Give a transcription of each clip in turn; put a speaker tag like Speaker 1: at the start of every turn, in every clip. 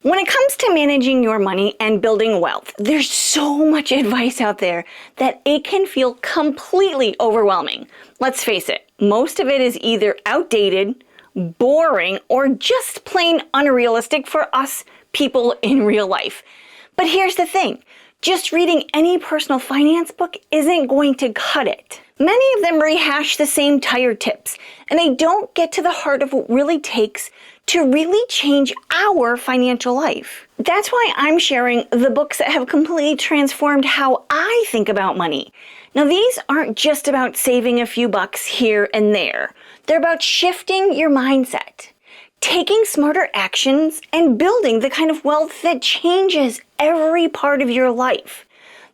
Speaker 1: When it comes to managing your money and building wealth, there's so much advice out there that it can feel completely overwhelming. Let's face it, most of it is either outdated, boring, or just plain unrealistic for us people in real life. But here's the thing, just reading any personal finance book isn't going to cut it. Many of them rehash the same tired tips, and they don't get to the heart of what really takes to really change our financial life. That's why I'm sharing the books that have completely transformed how I think about money. Now, these aren't just about saving a few bucks here and there. They're about shifting your mindset, taking smarter actions, and building the kind of wealth that changes every part of your life.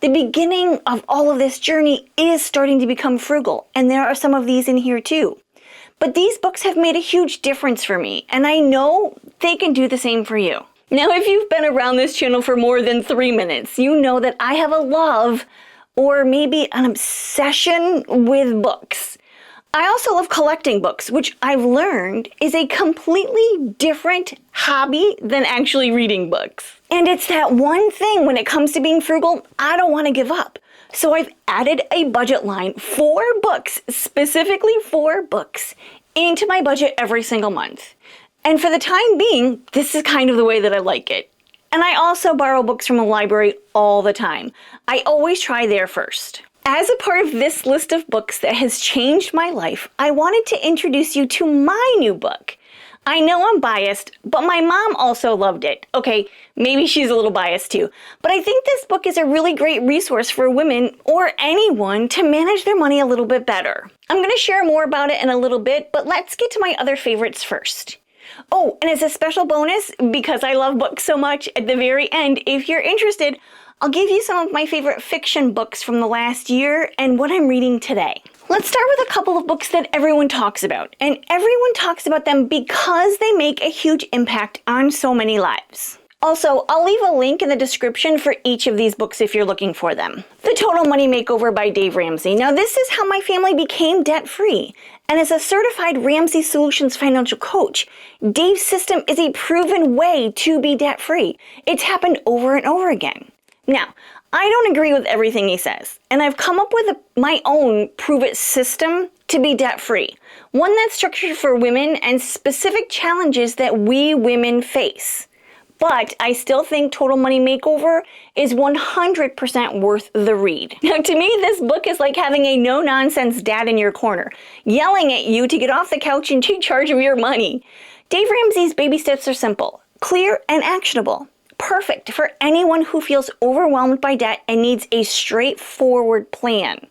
Speaker 1: The beginning of all of this journey is starting to become frugal, and there are some of these in here too. But these books have made a huge difference for me, and I know they can do the same for you. Now, if you've been around this channel for more than 3 minutes, you know that I have a love, or maybe an obsession with books. I also love collecting books, which I've learned is a completely different hobby than actually reading books. And it's that one thing when it comes to being frugal, I don't want to give up. So I've added a budget line for books, specifically for books, into my budget every single month. And for the time being, this is kind of the way that I like it. And I also borrow books from a library all the time. I always try there first. As a part of this list of books that has changed my life, I wanted to introduce you to my new book. I know I'm biased, but my mom also loved it. Okay, maybe she's a little biased too. But I think this book is a really great resource for women or anyone to manage their money a little bit better. I'm going to share more about it in a little bit, but let's get to my other favorites first. Oh, and as a special bonus, because I love books so much, at the very end, if you're interested, I'll give you some of my favorite fiction books from the last year and what I'm reading today. Let's start with a couple of books that everyone talks about, and everyone talks about them because they make a huge impact on so many lives. Also, I'll leave a link in the description for each of these books if you're looking for them. The Total Money Makeover by Dave Ramsey. Now, this is how my family became debt-free. And as a certified Ramsey Solutions financial coach, Dave's system is a proven way to be debt-free. It's happened over and over again. Now, I don't agree with everything he says, and I've come up with my own prove-it system to be debt-free. One that's structured for women and specific challenges that we women face. But I still think Total Money Makeover is 100% worth the read. Now, to me, this book is like having a no-nonsense dad in your corner, yelling at you to get off the couch and take charge of your money. Dave Ramsey's baby steps are simple, clear, and actionable. Perfect for anyone who feels overwhelmed by debt and needs a straightforward plan.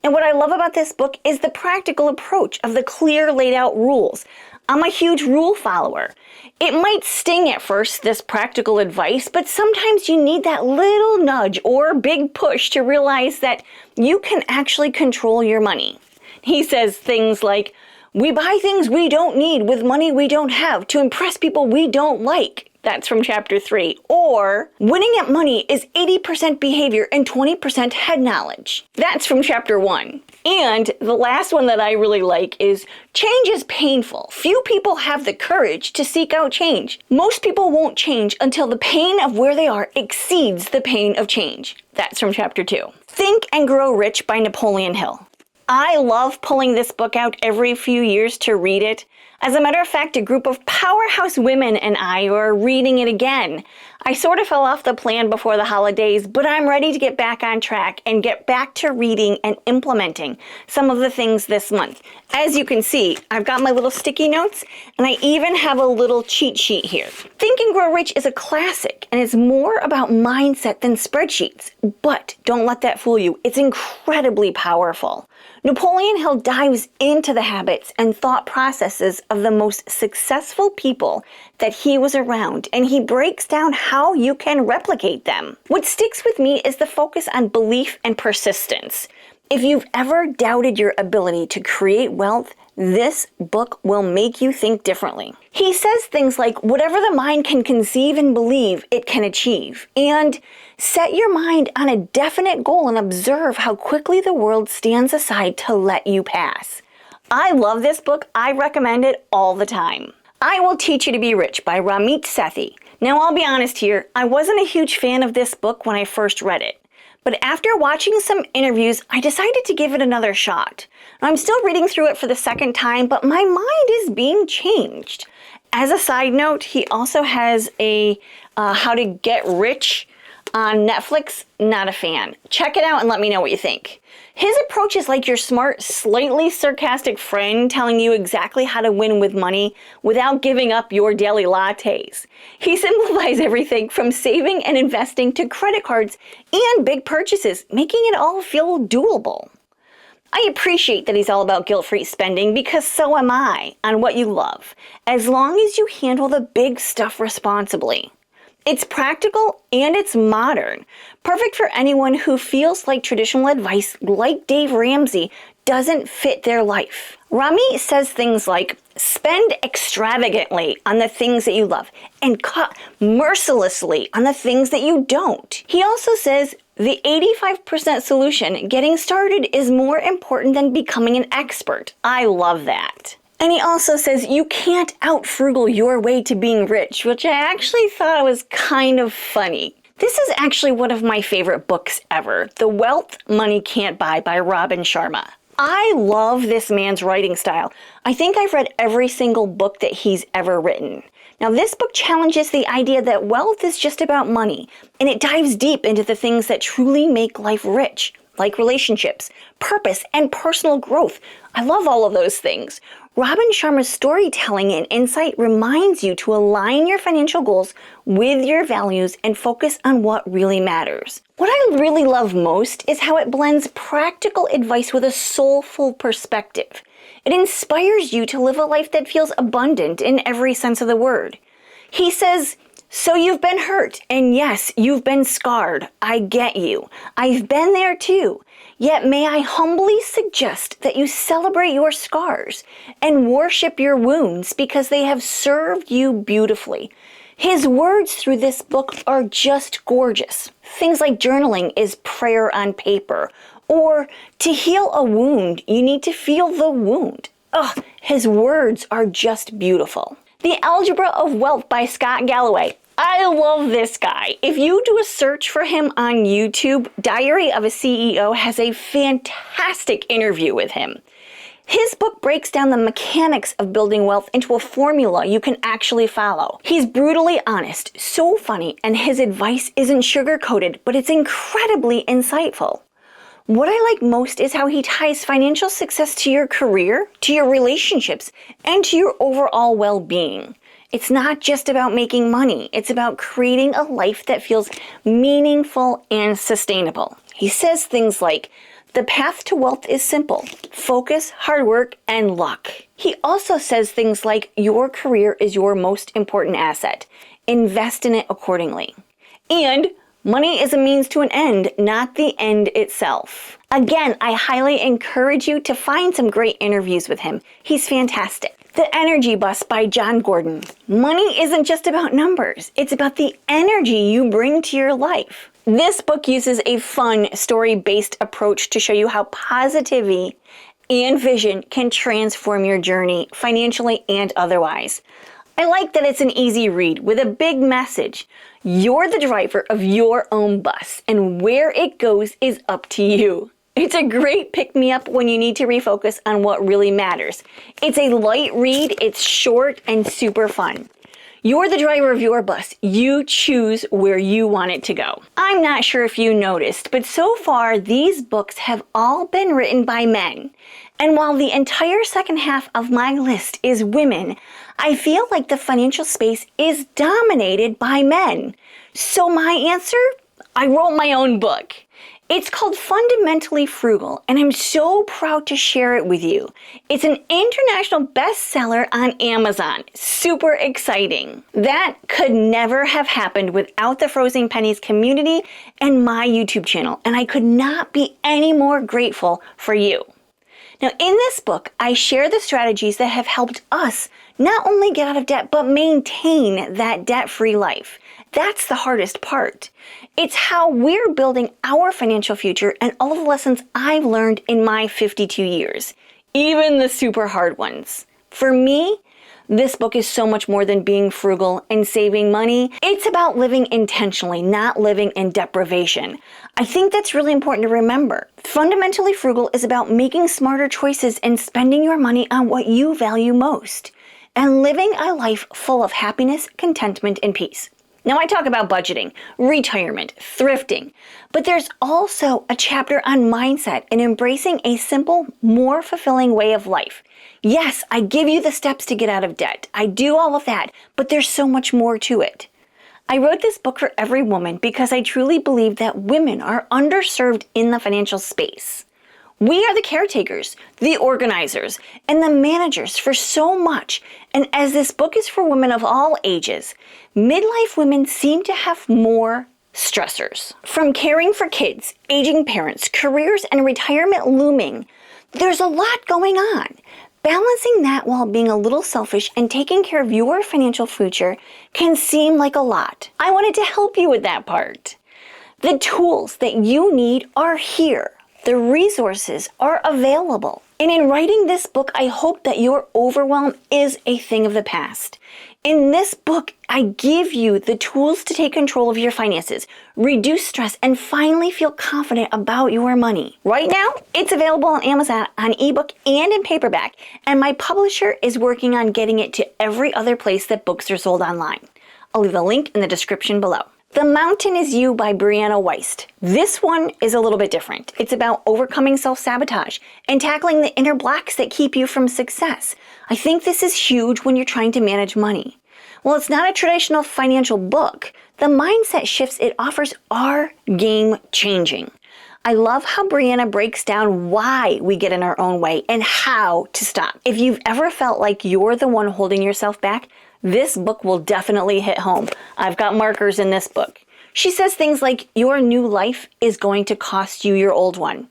Speaker 1: And what I love about this book is the practical approach of the clear laid out rules. I'm a huge rule follower. It might sting at first, this practical advice, but sometimes you need that little nudge or big push to realize that you can actually control your money. He says things like, "We buy things we don't need with money we don't have to impress people we don't like." That's from chapter 3. Or, winning at money is 80% behavior and 20% head knowledge. That's from chapter 1. And the last one that I really like is, change is painful. Few people have the courage to seek out change. Most people won't change until the pain of where they are exceeds the pain of change. That's from chapter 2. Think and Grow Rich by Napoleon Hill. I love pulling this book out every few years to read it. As a matter of fact, a group of powerhouse women and I are reading it again. I sort of fell off the plan before the holidays, but I'm ready to get back on track and get back to reading and implementing some of the things this month. As you can see, I've got my little sticky notes, and I even have a little cheat sheet here. Think and Grow Rich is a classic, and it's more about mindset than spreadsheets. But don't let that fool you. It's incredibly powerful. Napoleon Hill dives into the habits and thought processes of the most successful people that he was around, and he breaks down how you can replicate them. What sticks with me is the focus on belief and persistence. If you've ever doubted your ability to create wealth, this book will make you think differently. He says things like, whatever the mind can conceive and believe, it can achieve. And set your mind on a definite goal and observe how quickly the world stands aside to let you pass. I love this book. I recommend it all the time. I Will Teach You to Be Rich by Ramit Sethi. Now, I'll be honest here, I wasn't a huge fan of this book when I first read it. But after watching some interviews, I decided to give it another shot. I'm still reading through it for the second time, but my mind is being changed. As a side note, he also has a How to Get Rich on Netflix. Not a fan. Check it out and let me know what you think. His approach is like your smart, slightly sarcastic friend telling you exactly how to win with money without giving up your daily lattes. He simplifies everything from saving and investing to credit cards and big purchases, making it all feel doable. I appreciate that he's all about guilt-free spending because so am I on what you love, as long as you handle the big stuff responsibly. It's practical and it's modern, perfect for anyone who feels like traditional advice, like Dave Ramsey, doesn't fit their life. Rami says things like, spend extravagantly on the things that you love and cut mercilessly on the things that you don't. He also says, the 85% solution, getting started, is more important than becoming an expert. I love that. And he also says you can't out-frugal your way to being rich, which I actually thought was kind of funny. This is actually one of my favorite books ever, The Wealth Money Can't Buy by Robin Sharma. I love this man's writing style. I think I've read every single book that he's ever written. Now, this book challenges the idea that wealth is just about money, and it dives deep into the things that truly make life rich, like relationships, purpose, and personal growth. I love all of those things. Robin Sharma's storytelling and insight reminds you to align your financial goals with your values and focus on what really matters. What I really love most is how it blends practical advice with a soulful perspective. It inspires you to live a life that feels abundant in every sense of the word. He says, so you've been hurt, and yes, you've been scarred. I get you. I've been there too. Yet may I humbly suggest that you celebrate your scars and worship your wounds because they have served you beautifully. His words through this book are just gorgeous. Things like journaling is prayer on paper, or to heal a wound, you need to feel the wound. His words are just beautiful. The Algebra of Wealth by Scott Galloway. I love this guy. If you do a search for him on YouTube, Diary of a CEO has a fantastic interview with him. His book breaks down the mechanics of building wealth into a formula you can actually follow. He's brutally honest, so funny, and his advice isn't sugar-coated, but it's incredibly insightful. What I like most is how he ties financial success to your career, to your relationships, and to your overall well-being. It's not just about making money. It's about creating a life that feels meaningful and sustainable. He says things like, the path to wealth is simple. Focus, hard work, and luck. He also says things like, your career is your most important asset. Invest in it accordingly. And money is a means to an end, not the end itself. Again, I highly encourage you to find some great interviews with him. He's fantastic. The Energy Bus by John Gordon. Money isn't just about numbers. It's about the energy you bring to your life. This book uses a fun, story-based approach to show you how positivity and vision can transform your journey, financially and otherwise. I like that it's an easy read with a big message. You're the driver of your own bus, and where it goes is up to you. It's a great pick-me-up when you need to refocus on what really matters. It's a light read, it's short, and super fun. You're the driver of your bus. You choose where you want it to go. I'm not sure if you noticed, but so far these books have all been written by men. And while the entire second half of my list is women, I feel like the financial space is dominated by men. So my answer? I wrote my own book. It's called Fundamentally Frugal, and I'm so proud to share it with you. It's an international bestseller on Amazon. Super exciting. That could never have happened without the Frozen Pennies community and my YouTube channel, and I could not be any more grateful for you. Now, in this book, I share the strategies that have helped us not only get out of debt, but maintain that debt-free life. That's the hardest part. It's how we're building our financial future and all the lessons I've learned in my 52 years, even the super hard ones. For me, This book is so much more than being frugal and saving money. It's about living intentionally, not living in deprivation. I think that's really important to remember. Fundamentally Frugal is about making smarter choices and spending your money on what you value most, and living a life full of happiness, contentment, and peace. Now, I talk about budgeting, retirement, thrifting, but there's also a chapter on mindset and embracing a simple, more fulfilling way of life. Yes, I give you the steps to get out of debt. I do all of that, but there's so much more to it. I wrote this book for every woman because I truly believe that women are underserved in the financial space. We are the caretakers, the organizers, and the managers for so much. And as this book is for women of all ages, midlife women seem to have more stressors. From caring for kids, aging parents, careers, and retirement looming, there's a lot going on. Balancing that while being a little selfish and taking care of your financial future can seem like a lot. I wanted to help you with that part. The tools that you need are here. The resources are available. And in writing this book, I hope that your overwhelm is a thing of the past. In this book, I give you the tools to take control of your finances, reduce stress, and finally feel confident about your money. Right now, it's available on Amazon on ebook and in paperback, and my publisher is working on getting it to every other place that books are sold online. I'll leave a link in the description below. The Mountain is You by Brianna Wiest. This one is a little bit different. It's about overcoming self-sabotage and tackling the inner blocks that keep you from success. I think this is huge when you're trying to manage money. While it's not a traditional financial book, the mindset shifts it offers are game-changing. I love how Brianna breaks down why we get in our own way and how to stop. If you've ever felt like you're the one holding yourself back, this book will definitely hit home. I've got markers in this book. She says things like, your new life is going to cost you your old one.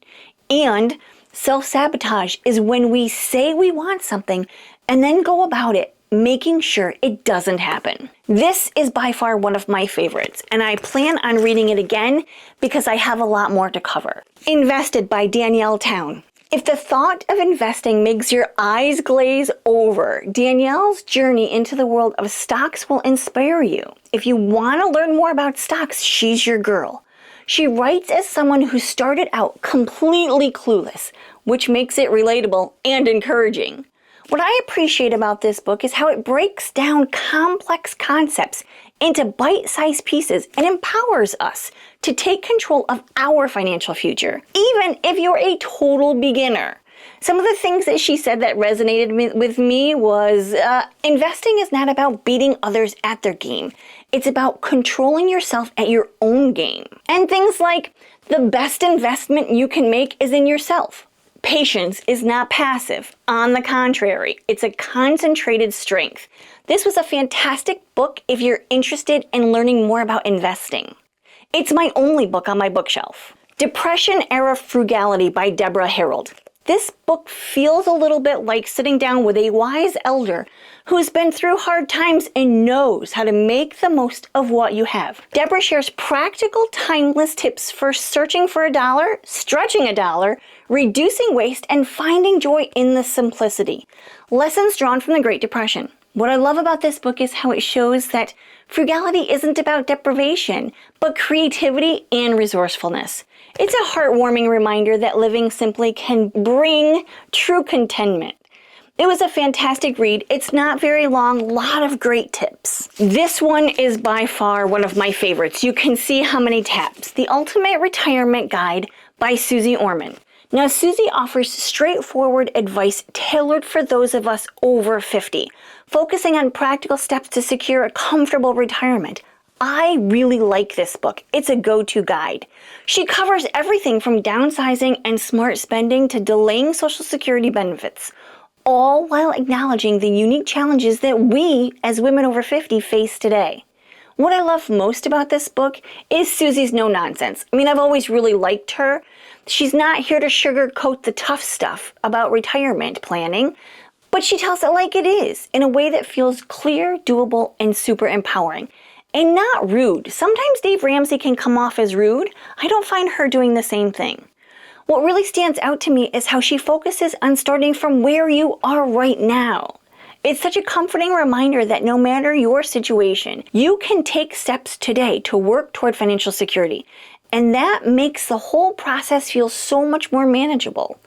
Speaker 1: And self-sabotage is when we say we want something and then go about it, making sure it doesn't happen. This is by far one of my favorites, and I plan on reading it again because I have a lot more to cover. Invested by Danielle Town. If the thought of investing makes your eyes glaze over, Danielle's journey into the world of stocks will inspire you. If you want to learn more about stocks, she's your girl. She writes as someone who started out completely clueless, which makes it relatable and encouraging. What I appreciate about this book is how it breaks down complex concepts into bite-sized pieces and empowers us to take control of our financial future, even if you're a total beginner. Some of the things that she said that resonated with me was, investing is not about beating others at their game. It's about controlling yourself at your own game. And things like, the best investment you can make is in yourself. Patience is not passive. On the contrary, it's a concentrated strength. This was a fantastic book if you're interested in learning more about investing. It's my only book on my bookshelf. Depression Era Frugality by Deborah Harold. This book feels a little bit like sitting down with a wise elder who's been through hard times and knows how to make the most of what you have. Deborah shares practical, timeless tips for searching for a dollar, stretching a dollar, reducing waste, and finding joy in the simplicity. Lessons drawn from the Great Depression. What I love about this book is how it shows that frugality isn't about deprivation, but creativity and resourcefulness. It's a heartwarming reminder that living simply can bring true contentment. It was a fantastic read. It's not very long, a lot of great tips. This one is by far one of my favorites. You can see how many tabs. The Ultimate Retirement Guide by Susie Orman. Now, Susie offers straightforward advice tailored for those of us over 50, focusing on practical steps to secure a comfortable retirement. I really like this book. It's a go-to guide. She covers everything from downsizing and smart spending to delaying Social Security benefits, all while acknowledging the unique challenges that we, as women over 50, face today. What I love most about this book is Susie's no-nonsense. I mean, I've always really liked her. She's not here to sugarcoat the tough stuff about retirement planning, but she tells it like it is, in a way that feels clear, doable, and super empowering. And not rude. Sometimes Dave Ramsey can come off as rude. I don't find her doing the same thing. What really stands out to me is how she focuses on starting from where you are right now. It's such a comforting reminder that no matter your situation, you can take steps today to work toward financial security. And that makes the whole process feel so much more manageable.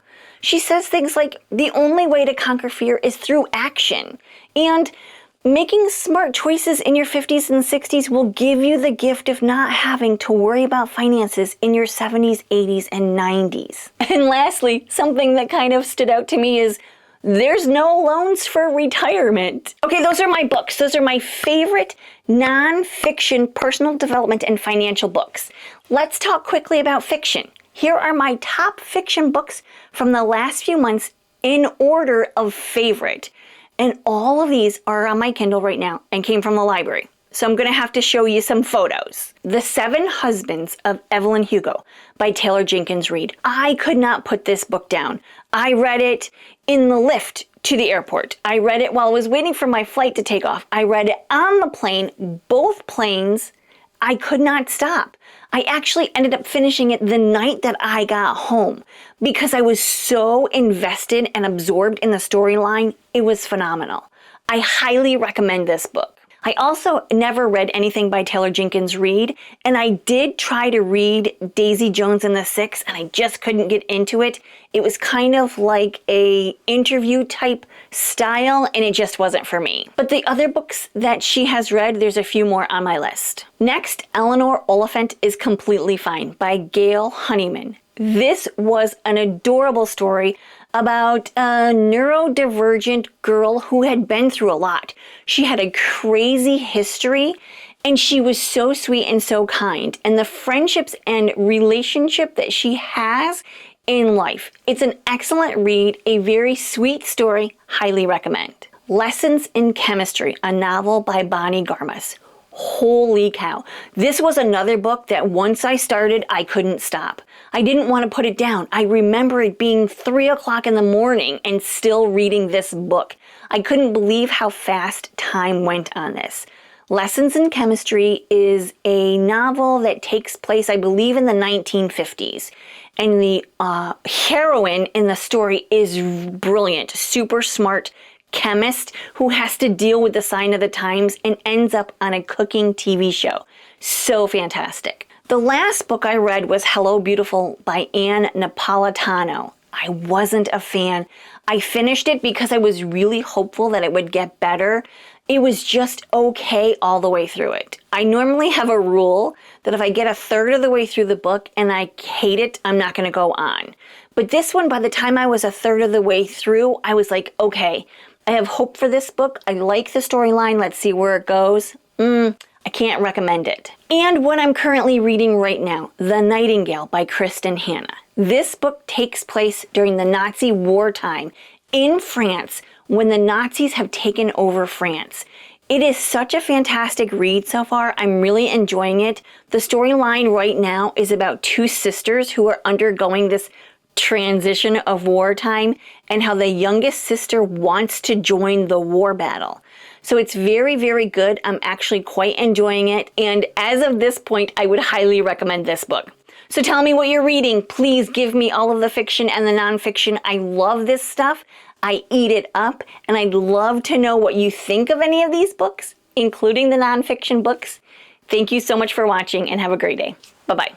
Speaker 1: She says things like, the only way to conquer fear is through action. And making smart choices in your 50s and 60s will give you the gift of not having to worry about finances in your 70s, 80s, and 90s. And lastly, something that kind of stood out to me is there's no loans for retirement. Okay, those are my books. Those are my favorite non-fiction personal development and financial books. Let's talk quickly about fiction. Here are my top fiction books from the last few months in order of favorite. And all of these are on my Kindle right now and came from the library. So I'm going to have to show you some photos. The 7 Husbands of Evelyn Hugo by Taylor Jenkins Reid. I could not put this book down. I read it in the lift to the airport. I read it while I was waiting for my flight to take off. I read it on the plane, both planes. I could not stop. I actually ended up finishing it the night that I got home because I was so invested and absorbed in the storyline. It was phenomenal. I highly recommend this book. I also never read anything by Taylor Jenkins Reid, and I did try to read Daisy Jones and the Six, and I just couldn't get into it. It was kind of like a interview type style, and it just wasn't for me. But the other books that she has read, there's a few more on my list. Next, Eleanor, Oliphant is Completely Fine by Gail Honeyman. This was an adorable story about a neurodivergent girl who had been through a lot. She had a crazy history, and she was so sweet and so kind. And the friendships and relationship that she has in life. It's an excellent read, a very sweet story, highly recommend. Lessons in Chemistry, a novel by Bonnie Garmus. Holy cow. This was another book that once I started, I couldn't stop. I didn't want to put it down. I remember it being 3 o'clock in the morning and still reading this book. I couldn't believe how fast time went on this. Lessons in Chemistry is a novel that takes place, I believe, in the 1950s. And the heroine in the story is brilliant, super smart chemist who has to deal with the sign of the times and ends up on a cooking TV show. So fantastic. The last book I read was Hello Beautiful by Ann Napolitano. I wasn't a fan. I finished it because I was really hopeful that it would get better. It was just okay all the way through it. I normally have a rule that if I get a third of the way through the book and I hate it, I'm not going to go on. But this one, by the time I was a third of the way through, I was like, okay, I have hope for this book. I like the storyline. Let's see where it goes. I can't recommend it. And what I'm currently reading right now, The Nightingale by Kristen Hanna. This book takes place during the Nazi wartime in France when the Nazis have taken over France. It is such a fantastic read so far. I'm really enjoying it. The storyline right now is about 2 sisters who are undergoing this transition of wartime and how the youngest sister wants to join the war battle. So it's very, very good. I'm actually quite enjoying it. And as of this point, I would highly recommend this book. So tell me what you're reading. Please give me all of the fiction and the nonfiction. I love this stuff. I eat it up. And I'd love to know what you think of any of these books, including the nonfiction books. Thank you so much for watching and have a great day. Bye-bye.